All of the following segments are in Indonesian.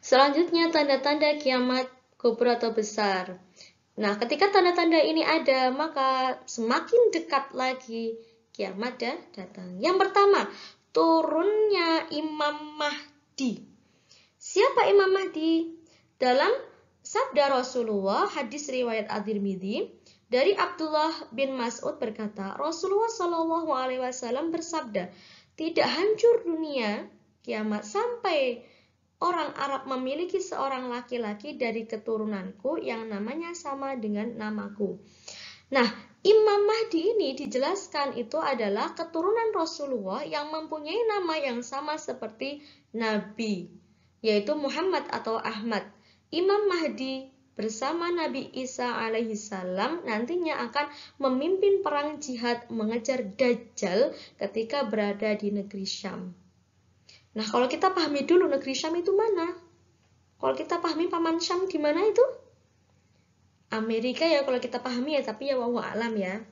Selanjutnya tanda-tanda kiamat kubra atau besar. Nah, ketika tanda-tanda ini ada, maka semakin dekat lagi kiamat datang. Yang pertama, turunnya Imam Mahdi. Siapa Imam Mahdi? Dalam sabda Rasulullah, hadis riwayat At-Tirmidzi, dari Abdullah bin Mas'ud berkata, Rasulullah Shallallahu Alaihi Wasallam bersabda, tidak hancur dunia kiamat sampai orang Arab memiliki seorang laki-laki dari keturunanku yang namanya sama dengan namaku. Nah, Imam Mahdi ini dijelaskan itu adalah keturunan Rasulullah yang mempunyai nama yang sama seperti Nabi, yaitu Muhammad atau Ahmad. Imam Mahdi bersama Nabi Isa alaihissalam nantinya akan memimpin perang jihad mengejar Dajjal ketika berada di negeri Syam. Nah, kalau kita pahami dulu negeri Syam itu mana? Kalau kita pahami paman Syam di mana itu? Amerika ya kalau kita pahami ya, tapi ya wallahu alam ya.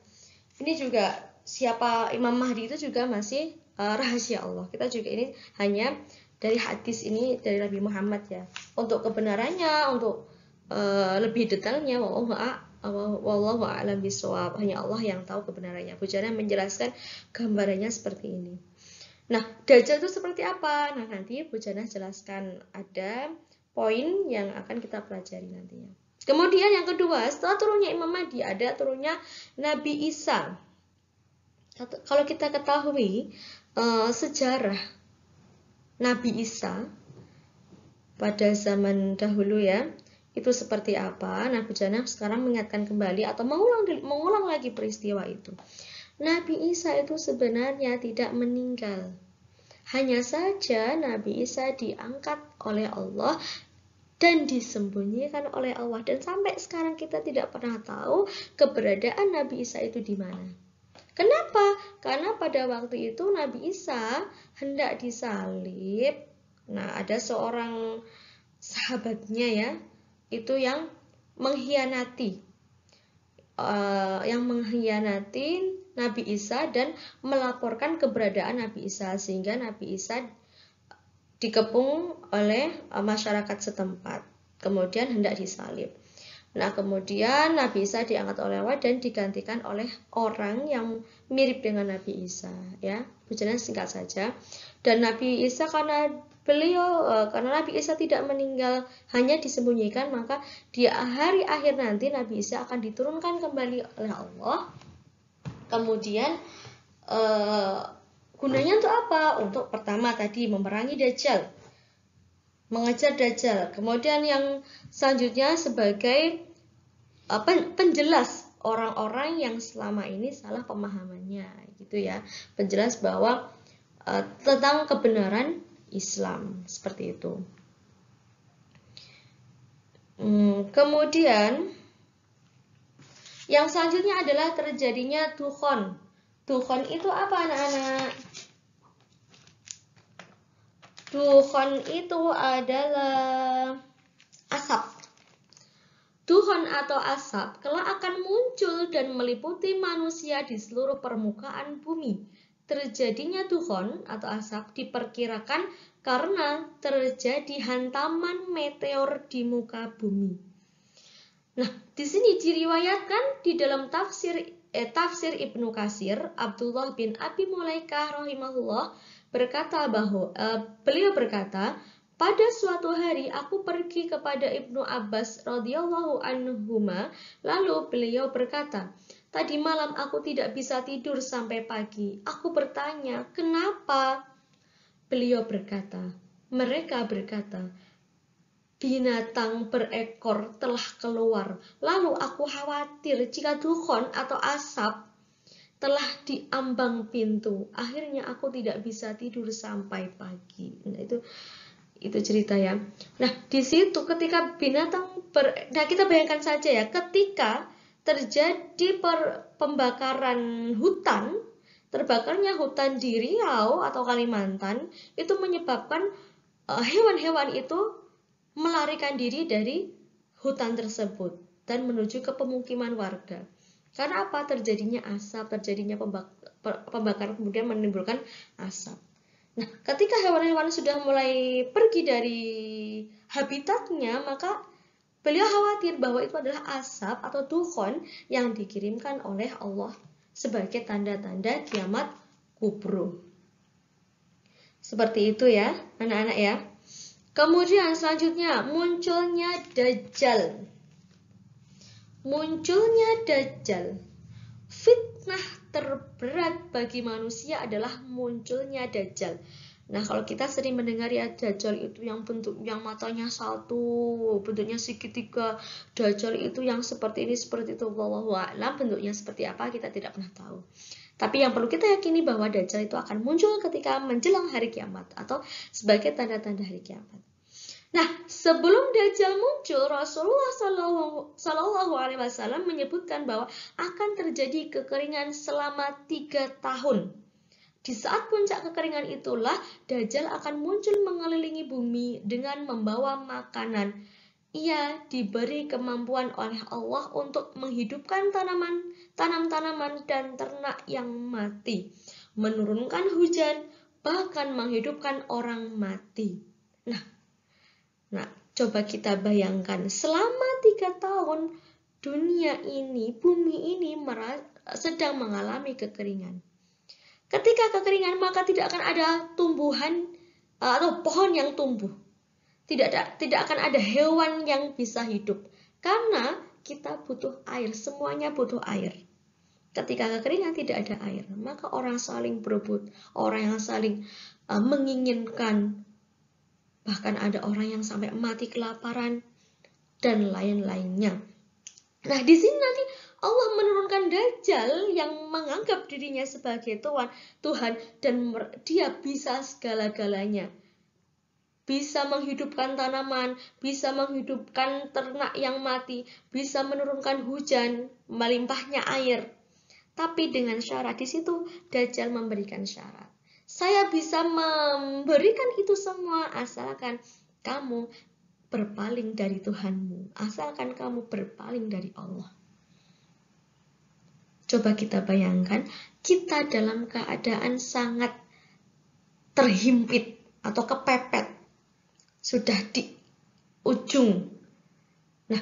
Ini juga siapa Imam Mahdi itu juga masih rahasia Allah. Kita juga ini hanya dari hadis ini dari Nabi Muhammad ya. Untuk kebenarannya, untuk lebih detailnya wallahu alam bishawab. Hanya Allah yang tahu kebenarannya. Bujana menjelaskan gambarannya seperti ini. Nah, Dajjal itu seperti apa? Nah, nanti Bu Jannah jelaskan, ada poin yang akan kita pelajari nantinya. Kemudian yang kedua, setelah turunnya Imam Mahdi, ada turunnya Nabi Isa. Kalau kita ketahui sejarah Nabi Isa pada zaman dahulu ya, itu seperti apa? Nah, Bu Jannah sekarang mengingatkan kembali atau mengulang lagi peristiwa itu. Nabi Isa itu sebenarnya tidak meninggal. Hanya saja Nabi Isa diangkat oleh Allah dan disembunyikan oleh Allah. Dan sampai sekarang kita tidak pernah tahu keberadaan Nabi Isa itu di mana. Kenapa? Karena pada waktu itu Nabi Isa hendak disalib. Nah, ada seorang sahabatnya ya, itu yang mengkhianati Nabi Isa dan melaporkan keberadaan Nabi Isa, sehingga Nabi Isa dikepung oleh masyarakat setempat, kemudian hendak disalib. Nah, kemudian Nabi Isa diangkat oleh Allah dan digantikan oleh orang yang mirip dengan Nabi Isa ya. Bicara singkat saja. Dan Nabi Isa karena Nabi Isa tidak meninggal, hanya disembunyikan, maka di hari akhir nanti Nabi Isa akan diturunkan kembali oleh Allah. Kemudian gunanya untuk apa? Untuk pertama tadi memerangi Dajjal, mengejar Dajjal. Kemudian yang selanjutnya sebagai penjelas orang-orang yang selama ini salah pemahamannya, gitu ya. Penjelas bahwa tentang kebenaran Islam, seperti itu. Kemudian yang selanjutnya adalah terjadinya dukhon. Dukhon itu apa anak-anak? Dukhon itu adalah asap. Dukhon atau asap kelak akan muncul dan meliputi manusia di seluruh permukaan bumi. Terjadinya dukhon atau asap diperkirakan karena terjadi hantaman meteor di muka bumi. Nah, di sini diriwayatkan di dalam tafsir Ibnu Katsir, Abdullah bin Abi Mulaikah rahimahullah beliau berkata, pada suatu hari aku pergi kepada Ibnu Abbas radhiyallahu anhuma, lalu beliau berkata, tadi malam aku tidak bisa tidur sampai pagi. Aku bertanya, kenapa? Beliau berkata, mereka berkata, binatang berekor telah keluar. Lalu aku khawatir jika dukhon atau asap telah diambang pintu. Akhirnya aku tidak bisa tidur sampai pagi. Nah, itu cerita ya. Nah, di situ ketika nah kita bayangkan saja ya, ketika terjadi pembakaran hutan, terbakarnya hutan di Riau atau Kalimantan, itu menyebabkan hewan-hewan itu melarikan diri dari hutan tersebut dan menuju ke pemukiman warga. Karena apa? Terjadinya asap, terjadinya pembakaran kemudian menimbulkan asap. Nah, ketika hewan-hewan sudah mulai pergi dari habitatnya, maka beliau khawatir bahwa itu adalah asap atau dukhon yang dikirimkan oleh Allah sebagai tanda-tanda kiamat kubro. Seperti itu ya, anak-anak ya. Kemudian selanjutnya munculnya Dajjal. Munculnya Dajjal. Fitnah terberat bagi manusia adalah munculnya Dajjal. Nah, kalau kita sering mendengar ya Dajjal itu yang bentuknya matanya satu, bentuknya segitiga. Dajjal itu yang seperti ini, seperti itu. Wallahu a'lam, bentuknya seperti apa kita tidak pernah tahu. Tapi yang perlu kita yakini bahwa Dajjal itu akan muncul ketika menjelang hari kiamat atau sebagai tanda-tanda hari kiamat. Nah, sebelum Dajjal muncul, Rasulullah Shallallahu Alaihi Wasallam menyebutkan bahwa akan terjadi kekeringan selama 3 tahun. Di saat puncak kekeringan itulah Dajjal akan muncul mengelilingi bumi dengan membawa makanan. Ia diberi kemampuan oleh Allah untuk menghidupkan tanam-tanaman dan ternak yang mati, menurunkan hujan, bahkan menghidupkan orang mati. Nah, coba kita bayangkan selama 3 tahun dunia ini, bumi ini sedang mengalami kekeringan. Ketika kekeringan maka tidak akan ada tumbuhan atau pohon yang tumbuh. Tidak akan ada hewan yang bisa hidup. Karena kita butuh air, semuanya butuh air. Ketika kekeringan tidak ada air, maka orang saling berebut, orang yang saling menginginkan. Bahkan ada orang yang sampai mati kelaparan dan lain-lainnya. Nah, di sini nanti Allah menurunkan Dajjal yang menganggap dirinya sebagai Tuhan dan dia bisa segala-galanya. Bisa menghidupkan tanaman, bisa menghidupkan ternak yang mati, bisa menurunkan hujan, melimpahnya air. Tapi dengan syarat, di situ Dajjal memberikan syarat. Saya bisa memberikan itu semua asalkan kamu berpaling dari Tuhanmu, asalkan kamu berpaling dari Allah. Coba kita bayangkan, kita dalam keadaan sangat terhimpit atau kepepet, sudah di ujung. Nah,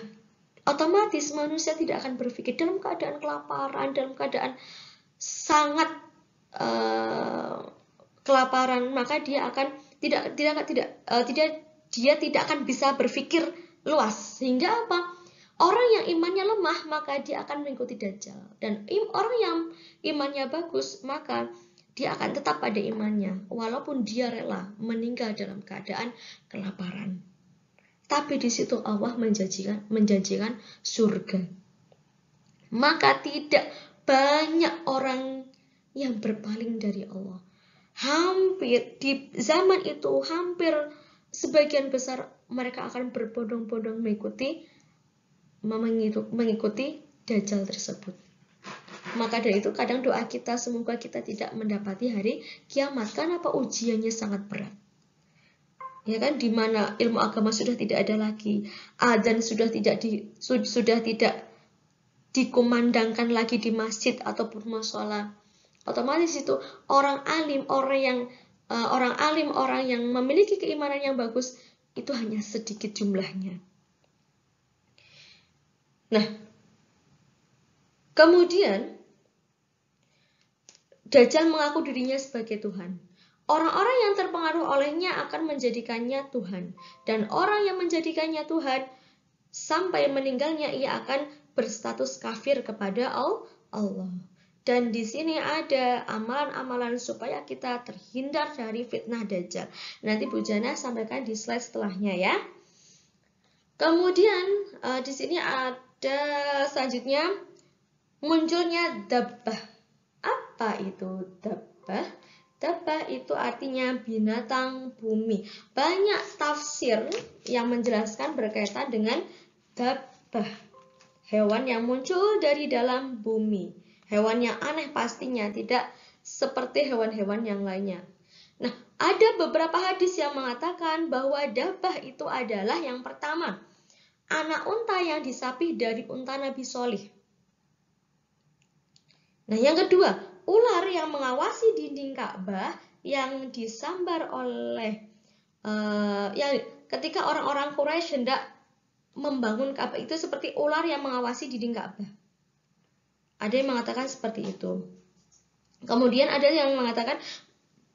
otomatis manusia tidak akan berpikir dalam keadaan kelaparan, dalam keadaan sangat kelaparan, maka dia akan dia tidak akan bisa berpikir luas. Sehingga apa? Orang yang imannya lemah maka dia akan mengikuti Dajjal, dan orang yang imannya bagus maka dia akan tetap pada imannya walaupun dia rela meninggal dalam keadaan kelaparan. Tapi di situ Allah menjanjikan surga. Maka tidak banyak orang yang berpaling dari Allah. Hampir di zaman itu, hampir sebagian besar mereka akan berbondong-bondong mengikuti Dajjal tersebut. Maka dari itu kadang doa kita semoga kita tidak mendapati hari kiamat. Karena apa? Ujiannya sangat berat. Ya kan, di mana ilmu agama sudah tidak ada lagi, adzan sudah tidak dikumandangkan lagi di masjid ataupun mushola. Otomatis itu orang alim, orang yang memiliki keimanan yang bagus itu hanya sedikit jumlahnya. Nah, kemudian Dajjal mengaku dirinya sebagai Tuhan. Orang-orang yang terpengaruh olehnya akan menjadikannya Tuhan, dan orang yang menjadikannya Tuhan sampai meninggalnya ia akan berstatus kafir kepada Allah. Dan di sini ada amalan-amalan supaya kita terhindar dari fitnah Dajjal. Nanti Bu Jana sampaikan di slide setelahnya ya. Kemudian di sini ada selanjutnya munculnya Dabbah. Apa itu Dabbah? Dabbah itu artinya binatang bumi. Banyak tafsir yang menjelaskan berkaitan dengan Dabbah. Hewan yang muncul dari dalam bumi. Hewan yang aneh pastinya, tidak seperti hewan-hewan yang lainnya. Nah, ada beberapa hadis yang mengatakan bahwa Dabbah itu adalah yang pertama, anak unta yang disapih dari unta Nabi Solih. Nah, yang kedua, ular yang mengawasi dinding Ka'bah yang disambar oleh ya ketika orang-orang Quraisy hendak membangun Ka'bah itu seperti ular yang mengawasi dinding Ka'bah. Ada yang mengatakan seperti itu. Kemudian ada yang mengatakan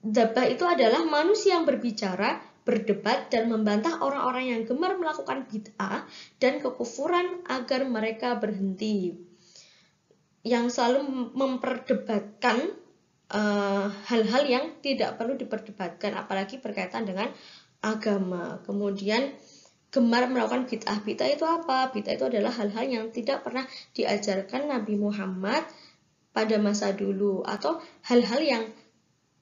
Dabbah itu adalah manusia yang berbicara, berdebat, dan membantah orang-orang yang gemar melakukan bid'ah dan kekufuran agar mereka berhenti. Yang selalu memperdebatkan hal-hal yang tidak perlu diperdebatkan, apalagi berkaitan dengan agama. Kemudian gemar melakukan bid'ah. Bid'ah itu apa? Bid'ah itu adalah hal-hal yang tidak pernah diajarkan Nabi Muhammad pada masa dulu, atau hal-hal yang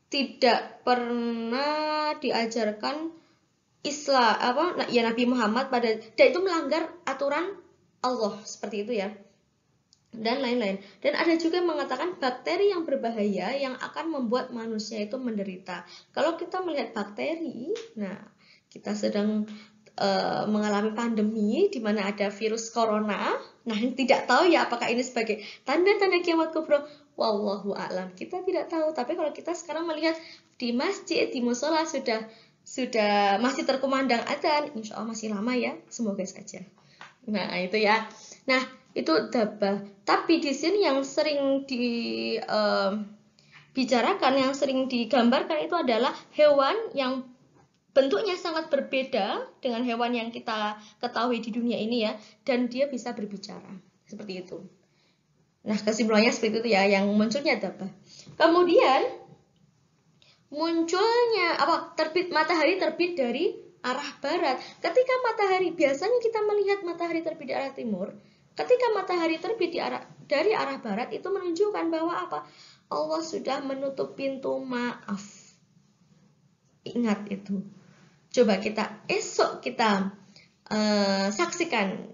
tidak pernah diajarkan Nabi Muhammad dan itu melanggar aturan Allah, seperti itu ya, dan lain-lain. Dan ada juga yang mengatakan bakteri yang berbahaya yang akan membuat manusia itu menderita. Kalau kita melihat bakteri, nah kita sedang mengalami pandemi di mana ada virus corona. Nah, tidak tahu ya apakah ini sebagai tanda-tanda kiamat kubra. Wallahu a'lam. Kita tidak tahu. Tapi kalau kita sekarang melihat di masjid, di musola sudah masih terkumandang adzan, insya Allah masih lama ya. Semoga saja. Nah, itu ya. Nah, itu dabbah. Tapi di sini yang sering dibicarakan, yang sering digambarkan itu adalah hewan yang bentuknya sangat berbeda dengan hewan yang kita ketahui di dunia ini ya, dan dia bisa berbicara seperti itu. Nah, kesimpulannya seperti itu ya, yang munculnya dabbah. Kemudian munculnya matahari terbit dari arah barat. Ketika matahari, biasanya kita melihat matahari terbit di arah timur. Ketika matahari terbit dari arah barat, itu menunjukkan bahwa apa? Allah sudah menutup pintu maaf. Ingat itu. Coba esok kita saksikan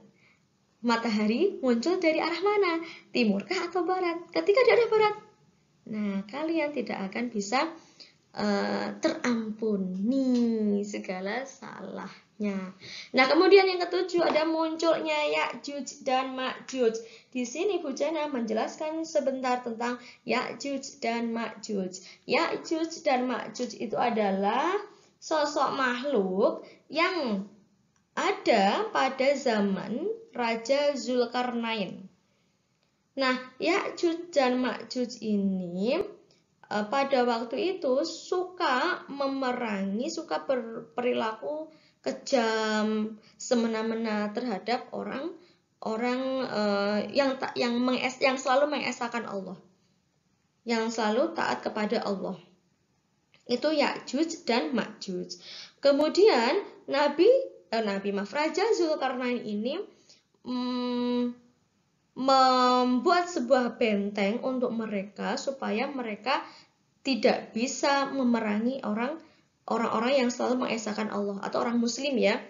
matahari muncul dari arah mana? Timurkah atau barat? Ketika di arah barat, nah kalian tidak akan bisa terampuni segala salahnya. Nah, kemudian yang ketujuh ada munculnya Ya'juj dan Ma'juj. Di sini Bu Jana menjelaskan sebentar tentang Ya'juj dan Ma'juj. Ya'juj dan Ma'juj itu adalah sosok makhluk yang ada pada zaman Raja Zulkarnain. Nah, Ya'juj dan Ma'juj ini pada waktu itu suka memerangi, suka berperilaku kejam, semena-mena terhadap orang-orang yang selalu mengesahkan Allah, yang selalu taat kepada Allah. Itu Ya'juj dan Ma'juj. Kemudian Raja Zulkarnain ini membuat sebuah benteng untuk mereka supaya mereka tidak bisa memerangi orang-orang yang selalu mengesahkan Allah, atau orang muslim ya,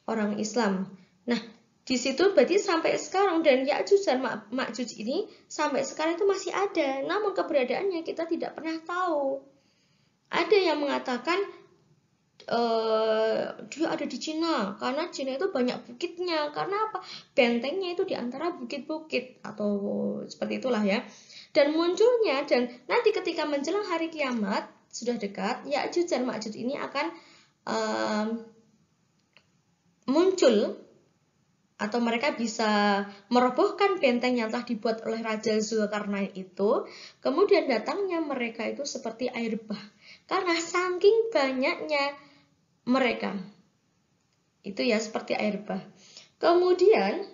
orang Islam. Nah, di situ berarti sampai sekarang, dan Ya'juj dan Ma'juj ini sampai sekarang itu masih ada, namun keberadaannya kita tidak pernah tahu. Ada yang mengatakan dia ada di Cina, karena Cina itu banyak bukitnya. Karena apa? Bentengnya itu di antara bukit-bukit, atau seperti itulah ya. Dan munculnya, dan nanti ketika menjelang hari kiamat sudah dekat, Ya'juj dan Ma'juj ini akan muncul, atau mereka bisa merobohkan benteng yang telah dibuat oleh Raja Zulkarnain itu. Kemudian datangnya mereka itu seperti air bah, karena saking banyaknya mereka. Itu ya, seperti air bah. Kemudian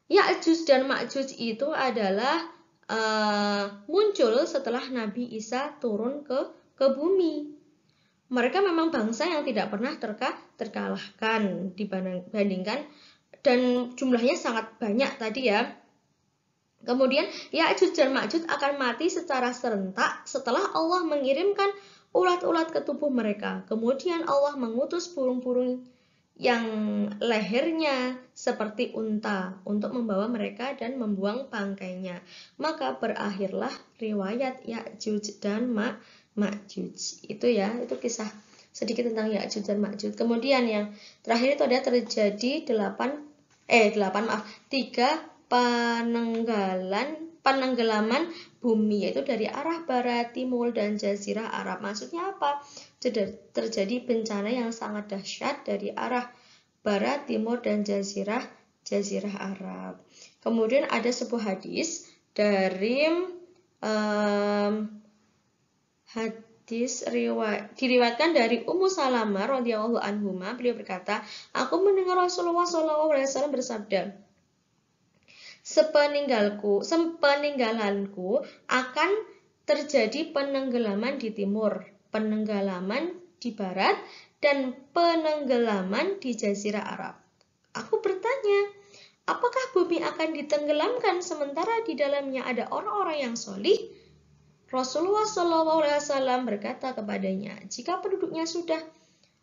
Ya'juj dan Ma'juj itu adalah muncul setelah Nabi Isa turun ke bumi. Mereka memang bangsa yang tidak pernah terkalahkan dibandingkan, dan jumlahnya sangat banyak tadi ya. Kemudian Ya'juj dan Ma'juj akan mati secara serentak setelah Allah mengirimkan ulat-ulat ke tubuh mereka. Kemudian Allah mengutus burung-burung yang lehernya seperti unta untuk membawa mereka dan membuang bangkainya. Maka berakhirlah riwayat Ya'juj dan Ma'juj. Itu ya, itu kisah sedikit tentang Ya'juj dan Ma'juj. Kemudian yang terakhir itu ada terjadi 3 penanggalan penenggelaman bumi, yaitu dari arah barat, timur, dan jazirah Arab. Maksudnya apa? Terjadi bencana yang sangat dahsyat dari arah barat, timur, dan jazirah Arab. Kemudian ada sebuah hadis dari diriwayatkan dari Ummu Salamah radhiyallahu anhuma, beliau berkata, aku mendengar Rasulullah SAW bersabda, sepeninggalanku akan terjadi penenggelaman di timur, penenggelaman di barat, dan penenggelaman di jazirah Arab. Aku bertanya, apakah bumi akan ditenggelamkan sementara di dalamnya ada orang-orang yang solih? Rasulullah SAW berkata kepadanya, jika penduduknya sudah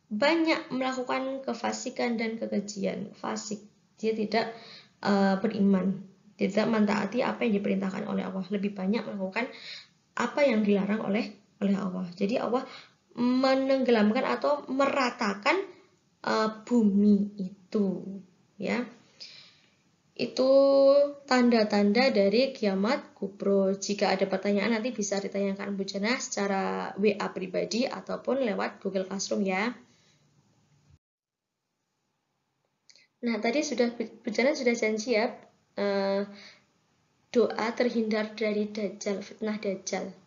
banyak melakukan kefasikan dan kekejian, fasik, dia tidak beriman, tidak mentaati apa yang diperintahkan oleh Allah, lebih banyak melakukan apa yang dilarang oleh Allah. Jadi Allah menenggelamkan atau meratakan bumi itu, ya. Itu tanda-tanda dari kiamat kubro. Jika ada pertanyaan nanti bisa ditanyakan Bu Jana secara WA pribadi ataupun lewat Google Classroom ya. Nah, tadi Bu Jana sudah janji ya doa terhindar dari Dajjal, fitnah Dajjal.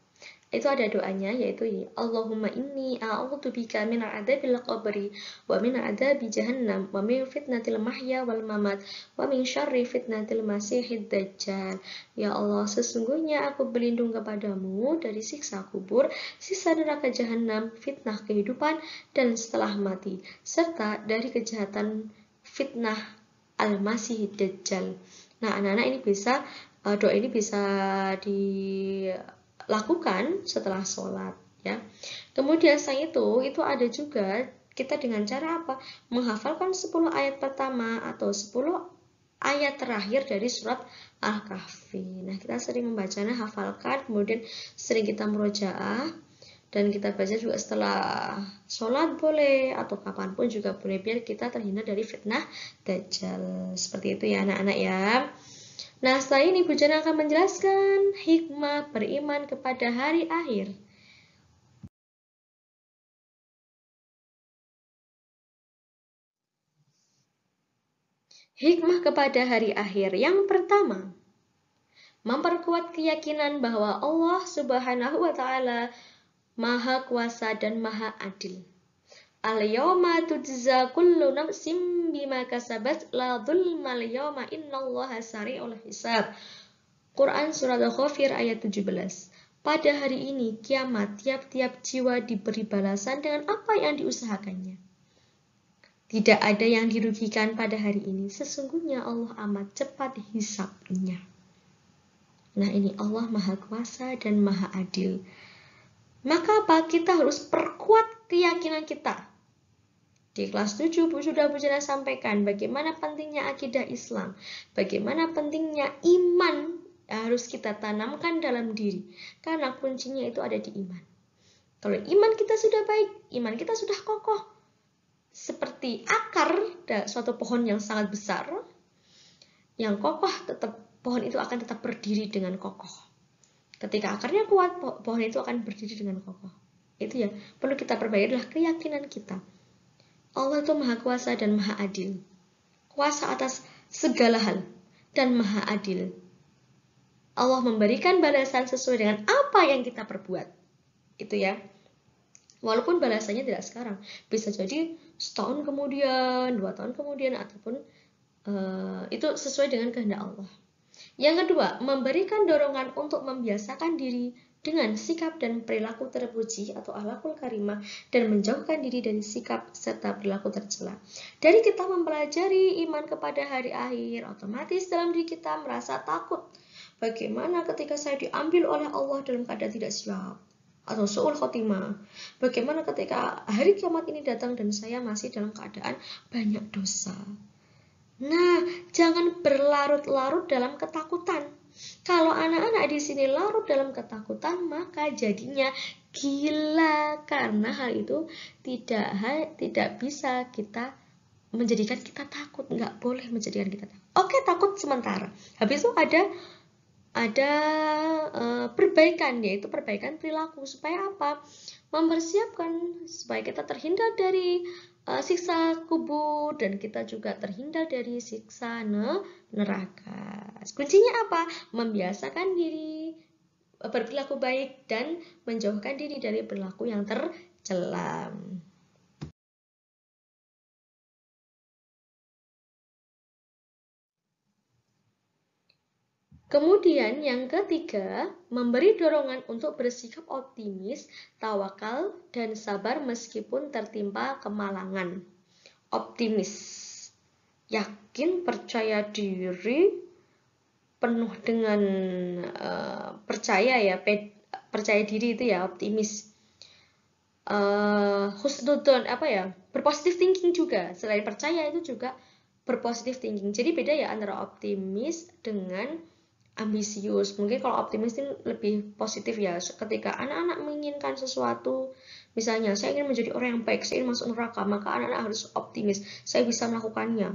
Itu ada doanya, yaitu Allahumma inni a'udzubika min adzabil qabri wa min adzabi jahannam wa min fitnatil mahya wal mamat wa min syarri fitnatil masihid dajjal. Ya Allah, sesungguhnya aku berlindung kepadamu dari siksa kubur, siksa neraka jahanam, fitnah kehidupan dan setelah mati, serta dari kejahatan fitnah al-masihid dajjal. Nah, anak-anak ini bisa doa ini bisa dilakukan setelah sholat, ya. Kemudian selain itu ada juga kita dengan cara apa? Menghafalkan 10 ayat pertama atau 10 ayat terakhir dari surat Al-Kahfi. Nah, kita sering membacanya, hafalkan, kemudian sering kita murojaah, dan kita baca juga setelah sholat boleh, atau kapanpun juga boleh, biar kita terhindar dari fitnah Dajjal. Seperti itu ya anak-anak ya. Nah, setelah ini Bu Jana akan menjelaskan hikmah beriman kepada hari akhir. Hikmah kepada hari akhir yang pertama, memperkuat keyakinan bahwa Allah Subhanahu wa Ta'ala Maha Kuasa dan Maha Adil. Al-yawma tujza kullu nafsin bima kasabat la dzulma al-yawma innallaha sari'ul hisab. Quran surat Al-Ghafir ayat 17. Pada hari ini kiamat, tiap-tiap jiwa diberi balasan dengan apa yang diusahakannya. Tidak ada yang dirugikan pada hari ini. Sesungguhnya Allah amat cepat hisabnya. Nah, ini Allah Maha Kuasa dan Maha Adil. Maka apa? Kita harus perkuat keyakinan kita. Di kelas 7 sudah Bu Jana sampaikan bagaimana pentingnya akidah Islam, bagaimana pentingnya iman harus kita tanamkan dalam diri, karena kuncinya itu ada di iman. Kalau iman kita sudah baik, iman kita sudah kokoh, seperti akar suatu pohon yang sangat besar, yang kokoh, tetap pohon itu akan tetap berdiri dengan kokoh. Ketika akarnya kuat, pohon itu akan berdiri dengan kokoh. Itu ya, perlu kita perbaiki adalah keyakinan kita. Allah itu Maha Kuasa dan Maha Adil. Kuasa atas segala hal dan Maha Adil. Allah memberikan balasan sesuai dengan apa yang kita perbuat. Itu ya. Walaupun balasannya tidak sekarang. Bisa jadi setahun kemudian, 2 tahun kemudian, ataupun itu sesuai dengan kehendak Allah. Yang kedua, memberikan dorongan untuk membiasakan diri dengan sikap dan perilaku terpuji atau akhlakul karimah, dan menjauhkan diri dari sikap serta perilaku tercela. Dari kita mempelajari iman kepada hari akhir, otomatis dalam diri kita merasa takut. Bagaimana ketika saya diambil oleh Allah dalam keadaan tidak siap atau su'ul khotimah? Bagaimana ketika hari kiamat ini datang dan saya masih dalam keadaan banyak dosa? Nah, jangan berlarut-larut dalam ketakutan. Kalau anak-anak di sini larut dalam ketakutan, maka jadinya gila, karena hal itu tidak bisa kita menjadikan kita takut. Nggak boleh menjadikan kita takut. Oke, takut sementara. Habis itu ada ada perbaikan, yaitu perbaikan perilaku. Supaya apa? Mempersiapkan supaya kita terhindar dari siksa kubur dan kita juga terhindar dari siksa neraka. Kuncinya apa? Membiasakan diri berperilaku baik dan menjauhkan diri dari perilaku yang tercela. Kemudian yang ketiga, memberi dorongan untuk bersikap optimis, tawakal, dan sabar meskipun tertimpa kemalangan. Optimis, yakin, percaya diri, penuh dengan percaya diri itu ya optimis. Husnudon berpositif thinking juga. Selain percaya itu juga berpositif thinking. Jadi beda ya antara optimis dengan ambisius. Mungkin kalau optimis ini lebih positif ya. Ketika anak-anak menginginkan sesuatu, misalnya saya ingin menjadi orang yang baik, saya ingin masuk neraka, maka anak-anak harus optimis. Saya bisa melakukannya.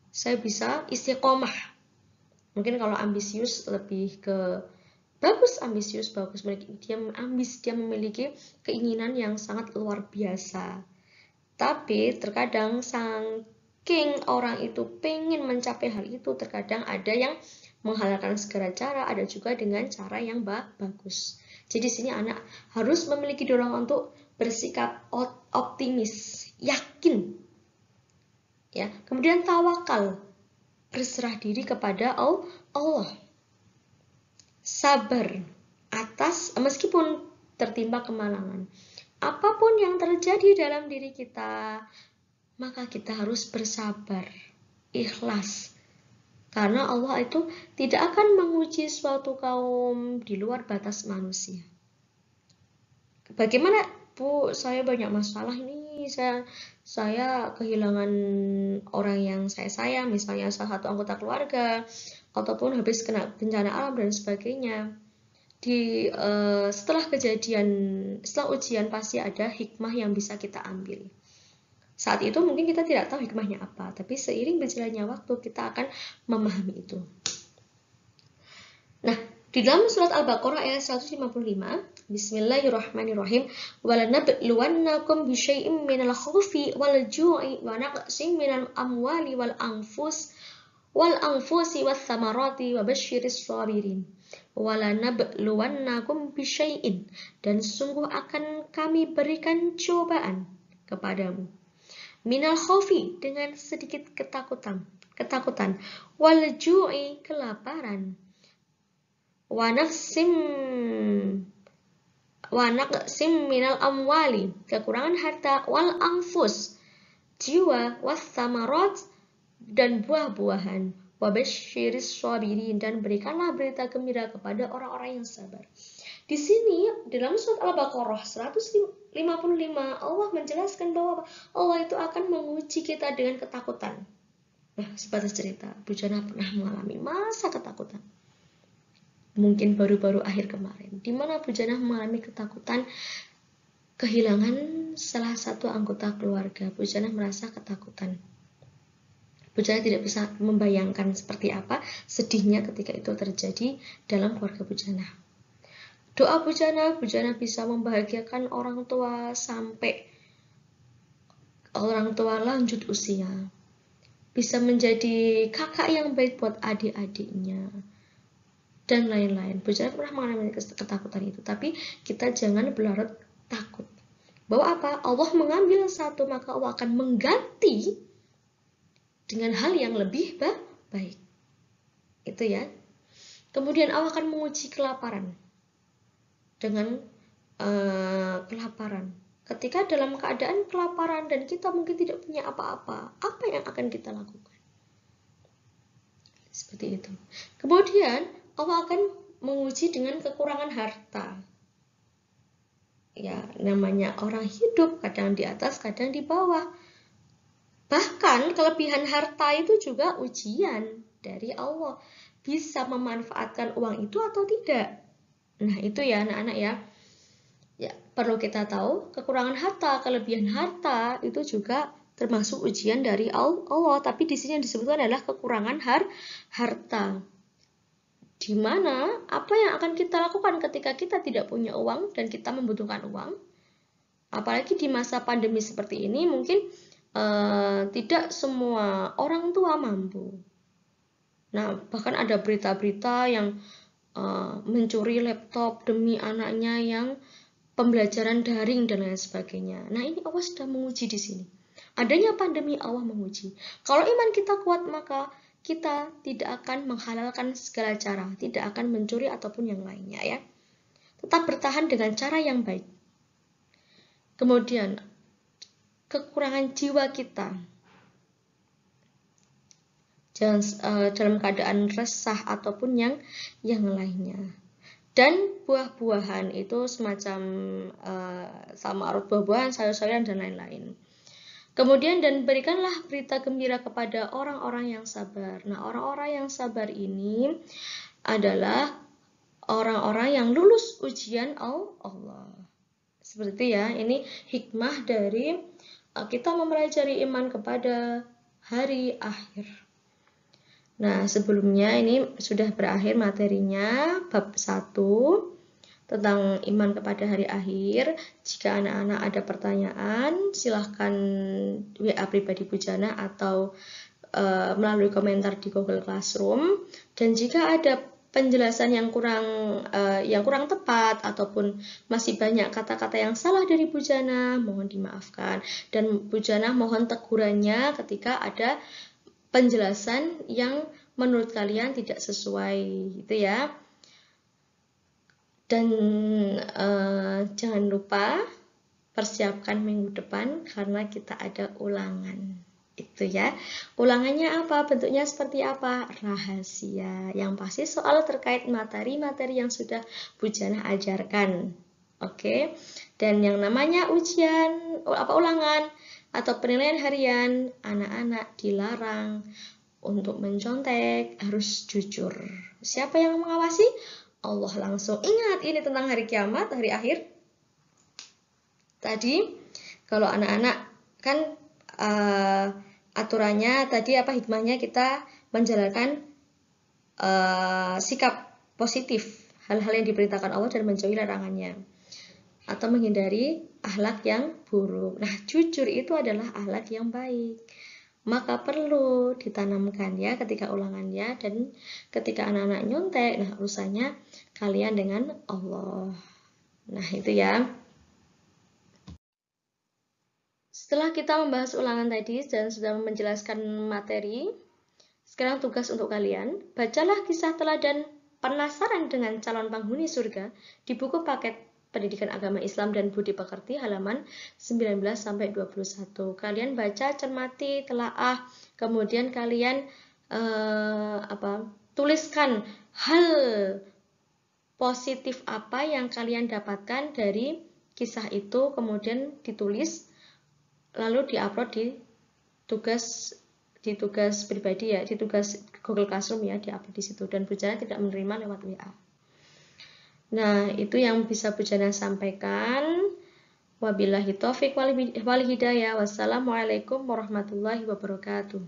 Saya bisa istiqomah. Mungkin kalau ambisius lebih ke bagus, ambisius bagus. Dia memiliki keinginan yang sangat luar biasa. Tapi terkadang saking orang itu pengen mencapai hal itu, terkadang ada yang menghalalkan segala cara, ada juga dengan cara yang bagus. Jadi di sini anak harus memiliki dorongan untuk bersikap optimis, yakin. Ya. Kemudian tawakal, berserah diri kepada Allah. Sabar atas meskipun tertimpa kemalangan. Apapun yang terjadi dalam diri kita, maka kita harus bersabar, ikhlas. Karena Allah itu tidak akan menguji suatu kaum di luar batas manusia. Bagaimana, Bu, saya banyak masalah ini, saya kehilangan orang yang saya sayang, misalnya salah satu anggota keluarga, ataupun habis kena bencana alam dan sebagainya. Setelah ujian pasti ada hikmah yang bisa kita ambil. Saat itu mungkin kita tidak tahu hikmahnya apa, tapi seiring berjalannya waktu kita akan memahami itu. Nah, di dalam surat Al-Baqarah ayat 155, Bismillahirrahmanirrahim, وَلَنَبْلُوَنَّكُمْ بِشَيْءٍ مِنَ الْخَوْفِ وَالْجُوعِ وَنَقْصٍ مِنَ الْأَمْوَالِ وَالْأَنْفُسِ وَالثَّمَرَاتِ وَبَشِّرِ الصَّابِرِينَ. وَلَنَبْلُوَنَّكُمْ بِشَيْءٍ, dan sungguh akan kami berikan cobaan kepadamu, minal khaufi, dengan sedikit ketakutan, wal ju'i, kelaparan, wa naqsim minal amwali, kekurangan harta, wal anfus, jiwa, was samarat, dan buah-buahan, wa basyiris sabirin, dan berikanlah berita gembira kepada orang-orang yang sabar. Di sini dalam surat Al-Baqarah 155 Allah menjelaskan bahwa Allah itu akan menguji kita dengan ketakutan. Nah, sebatas cerita, Bu Jana pernah mengalami masa ketakutan. Mungkin baru-baru akhir kemarin, di mana Bu Jana mengalami ketakutan kehilangan salah satu anggota keluarga. Bu Jana merasa ketakutan. Bu Jana tidak bisa membayangkan seperti apa sedihnya ketika itu terjadi dalam keluarga Bu Jana. Doa Bu Jana bisa membahagiakan orang tua sampai orang tua lanjut usia. Bisa menjadi kakak yang baik buat adik-adiknya. Dan lain-lain. Bu Jana pernah mengalami ketakutan itu. Tapi kita jangan berlarut takut. Bahwa apa? Allah mengambil satu, maka Allah akan mengganti dengan hal yang lebih baik. Itu ya. Kemudian Allah akan menguji kelaparan. Dengan kelaparan. Ketika dalam keadaan kelaparan dan kita mungkin tidak punya apa-apa, apa yang akan kita lakukan? Seperti itu. Kemudian Allah akan menguji dengan kekurangan harta. Ya, namanya orang hidup, kadang di atas, kadang di bawah. Bahkan kelebihan harta itu juga ujian dari Allah. Bisa memanfaatkan uang itu atau tidak? Nah, itu ya anak-anak ya. Ya, perlu kita tahu, kekurangan harta, kelebihan harta itu juga termasuk ujian dari Allah. Tapi di sini yang disebutkan adalah kekurangan harta. Di mana apa yang akan kita lakukan ketika kita tidak punya uang dan kita membutuhkan uang? Apalagi di masa pandemi seperti ini, mungkin tidak semua orang tua mampu. Nah, bahkan ada berita-berita yang mencuri laptop demi anaknya yang pembelajaran daring dan lain sebagainya. Nah, ini Allah sedang menguji di sini. Adanya pandemi, Allah menguji. Kalau iman kita kuat, maka kita tidak akan menghalalkan segala cara, tidak akan mencuri ataupun yang lainnya ya. Tetap bertahan dengan cara yang baik. Kemudian, kekurangan jiwa kita. Jangan dalam keadaan resah ataupun yang lainnya. Dan buah-buahan itu semacam sama buah-buahan, sayur-sayuran dan lain-lain. Kemudian dan berikanlah berita gembira kepada orang-orang yang sabar. Nah, orang-orang yang sabar ini adalah orang-orang yang lulus ujian Allah. Seperti ya, ini hikmah dari kita mempelajari iman kepada hari akhir. Nah, sebelumnya ini sudah berakhir materinya bab 1 tentang iman kepada hari akhir. Jika anak-anak ada pertanyaan, silahkan WA pribadi Bu Jana atau melalui komentar di Google Classroom. Dan jika ada penjelasan yang kurang tepat ataupun masih banyak kata-kata yang salah dari Bu Jana, mohon dimaafkan. Dan Bu Jana mohon tegurannya ketika ada penjelasan yang menurut kalian tidak sesuai, gitu ya. Dan jangan lupa persiapkan minggu depan karena kita ada ulangan. Itu ya. Ulangannya apa? Bentuknya seperti apa? Rahasia. Yang pasti soal terkait materi-materi yang sudah Bu Jana ajarkan. Oke. Dan yang namanya ujian, ulangan atau penilaian harian, anak-anak dilarang untuk mencontek, harus jujur. Siapa yang mengawasi? Allah langsung. Ingat, ini tentang hari kiamat, hari akhir. Tadi kalau anak-anak kan aturannya tadi apa hikmahnya, kita menjalankan sikap positif, hal-hal yang diperintahkan Allah dan menjauhi larangannya, atau menghindari akhlak yang buruk. Nah, jujur itu adalah akhlak yang baik. Maka perlu ditanamkan ya ketika ulangannya dan ketika anak-anak nyontek. Nah, urusannya kalian dengan Allah. Nah, itu ya. Setelah kita membahas ulangan tadi dan sudah menjelaskan materi, sekarang tugas untuk kalian, bacalah kisah teladan penasaran dengan calon penghuni surga di buku paket Pendidikan Agama Islam dan Budi Pekerti halaman 19-21. Kalian baca, cermati, telaah, kemudian kalian tuliskan hal positif apa yang kalian dapatkan dari kisah itu, kemudian ditulis lalu diupload di tugas pribadi ya, di tugas Google Classroom ya, diupload di situ, dan Bu Jana tidak menerima lewat WA. Nah, itu yang bisa Bu Jana sampaikan. Wabillahi taufiq wal hidayah. Wassalamualaikum warahmatullahi wabarakatuh.